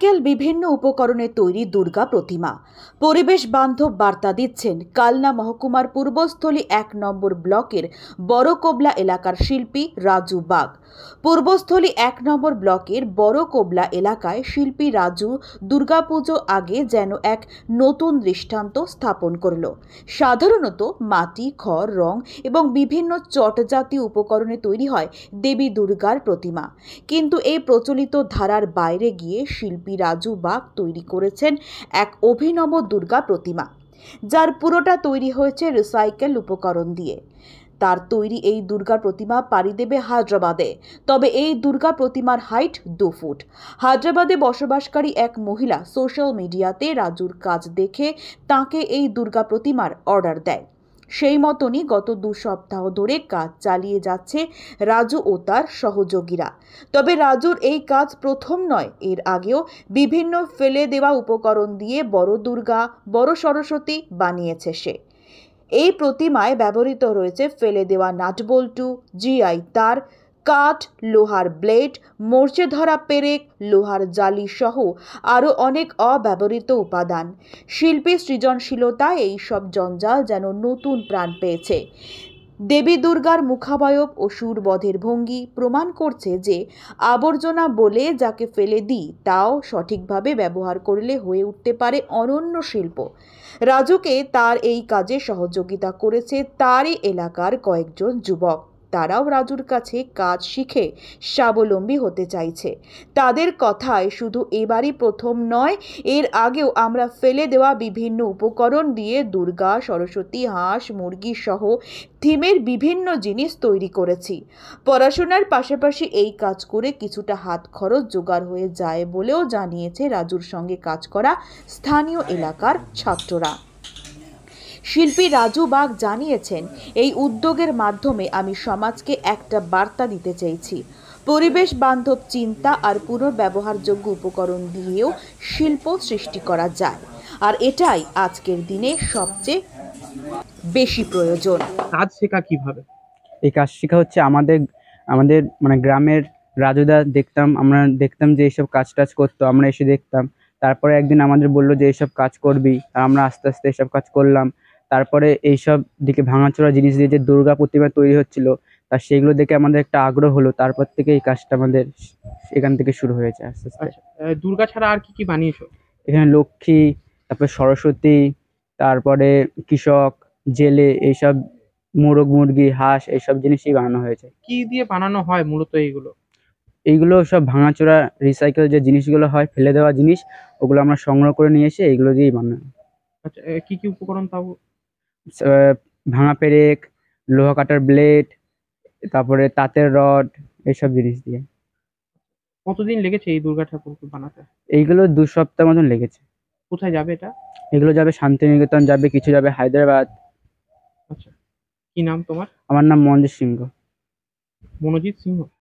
Recycle বিভিন্ন উপকরণে তৈরি দুর্গা প্রতিমা। পরিবেশ বান্ধব বার্তা দিচ্ছেন কালনা মহকুমার পূর্বস্থলী ১ নম্বর ব্লকের বড় কোবলা এলাকার শিল্পী রাজু বাগ। পূর্বস্থলী ১ নম্বর ব্লকের বড় কোবলা এলাকায় শিল্পী রাজু দুর্গাপুজো আগে যেন এক নতুন দৃষ্টান্ত স্থাপন করল। সাধারণত মাটি, খড়, রং এবং বিভিন্ন চটজাতীয় উপকরণে তৈরি হয় দেবী দুর্গার প্রতিমা, কিন্তু এই প্রচলিত ধারার বাইরে গিয়ে শিল্পী রাজু বাগ তৈরি করেছেন এক অভিনব দুর্গা প্রতিমা, যার পুরোটা তৈরি হয়েছে রিসাইকেল উপকরণ দিয়ে। তার তৈরি এই দুর্গা প্রতিমা পাড়ি দেবে হায়দ্রাবাদে। তবে এই দুর্গা প্রতিমার হাইট 2 ফুট। হায়দ্রাবাদে বসবাসকারী এক মহিলা সোশ্যাল মিডিয়াতে রাজুর কাজ দেখে তাকে এই দুর্গা প্রতিমার অর্ডার দেয়। সেই মতনই গত 2 সপ্তাহ ধরে কাজ চালিয়ে যাচ্ছে রাজু ও তার সহযোগীরা। তবে রাজুর এই কাজ প্রথম নয়, এর আগেও বিভিন্ন ফেলে দেওয়া উপকরণ দিয়ে বড় দুর্গা, বড় সরস্বতী বানিয়েছে সে। এই প্রতিমায় ব্যবহৃত রয়েছে ফেলে দেওয়া নাটবল্টু, জিআই তার, কাঠ, লোহার ব্লেড, মরচে ধরা পেরেক, লোহার জালি সহ আরও অনেক অব্যবহৃত উপাদান। শিল্পীর সৃজনশীলতায় এই সব জঞ্জাল যেন নতুন প্রাণ পেয়েছে। দেবী দুর্গার মুখাবয়ব ও সুরবধের ভঙ্গি প্রমাণ করছে যে আবর্জনা বলে যাকে ফেলে দিই তাও সঠিকভাবে ব্যবহার করলে হয়ে উঠতে পারে অনন্য শিল্প। রাজুকে তার এই কাজে সহযোগিতা করেছে তারই এলাকার কয়েকজন যুবক। তারাও রাজুর কাছে কাজ শিখে স্বাবলম্বী হতে চাইছে। তাদের কথায় শুধু এবারই প্রথম নয়, এর আগেও আমরা ফেলে দেওয়া বিভিন্ন উপকরণ দিয়ে দুর্গা, সরস্বতী, হাঁস, মুরগি সহ থিমের বিভিন্ন জিনিস তৈরি করেছি। পড়াশোনার পাশাপাশি এই কাজ করে কিছুটা হাত খরচ জোগাড় হয়ে যায় বলেও জানিয়েছে রাজুর সঙ্গে কাজ করা স্থানীয় এলাকার ছাত্ররা। শিল্পী রাজু বাগ জানিয়েছেন, এই উদ্যোগের মাধ্যমে আমি সমাজকে একটা বার্তা দিতে চেয়েছি। পরিবেশ বান্ধব চিন্তা আর পুনর্ব্যবহারযোগ্য উপকরণ দিয়েও শিল্প সৃষ্টি করা যায়, আর এটাই আজকের দিনে সবচেয়ে বেশি প্রয়োজন। কাজ শেখা কিভাবে? এই কাজ শেখা হচ্ছে আমাদের আমাদের মানে গ্রামের রাজুদা আমরা দেখতাম যে এইসব কাজ টাজ করতো, আমরা এসে দেখতাম। তারপরে একদিন আমাদের বললো যে এইসব কাজ করবি, আর আমরা আস্তে আস্তে এইসব কাজ করলাম। তারপরে এইসব দিকে ভাঙাচোরা জিনিস দিয়ে যে দুর্গা প্রতিমা তৈরি হচ্ছিল, তা সেগুলো দেখে আমাদের একটা আগ্রহ হলো। তারপর থেকে এই কাজটা আমাদের এখান থেকে শুরু হয়েছে আস্তে আস্তে। আচ্ছা, দুর্গা ছাড়া আর কি কি বানিয়েছো? এখানে লক্ষ্মী, তারপরে সরস্বতী, তারপরে কৃষক, জেলে, এইসব মোরগ, মুরগি, হাঁস, এইসব জিনিসই বানানো হয়েছে। কি দিয়ে বানানো হয় মূলত এইগুলো? এইগুলো সব ভাঙাচোরা রিসাইকেল যে জিনিসগুলো হয়, ফেলে দেওয়া জিনিস, ওগুলো আমরা সংগ্রহ করে নিয়ে এসে এইগুলো দিয়েই বানানো। আচ্ছা, কি কি উপকরণ তাও? ভাঙা পেরেক, লোহা কাটার ব্লেড, তারপরে তাঁতের রড, এইসব জিনিস দিয়ে। কতদিন লেগেছে এই দুর্গা ঠাকুরকে বানাতে? এইগুলো 2 সপ্তাহ মতন লেগেছে। কোথায় যাবে এটা? এগুলো যাবে শান্তিনিকেতন, যাবে কিছু যাবে হায়দ্রাবাদ। আচ্ছা, কি নাম তোমার? আমার নাম মনজিৎ সিংহ। মনোজিৎ সিংহ।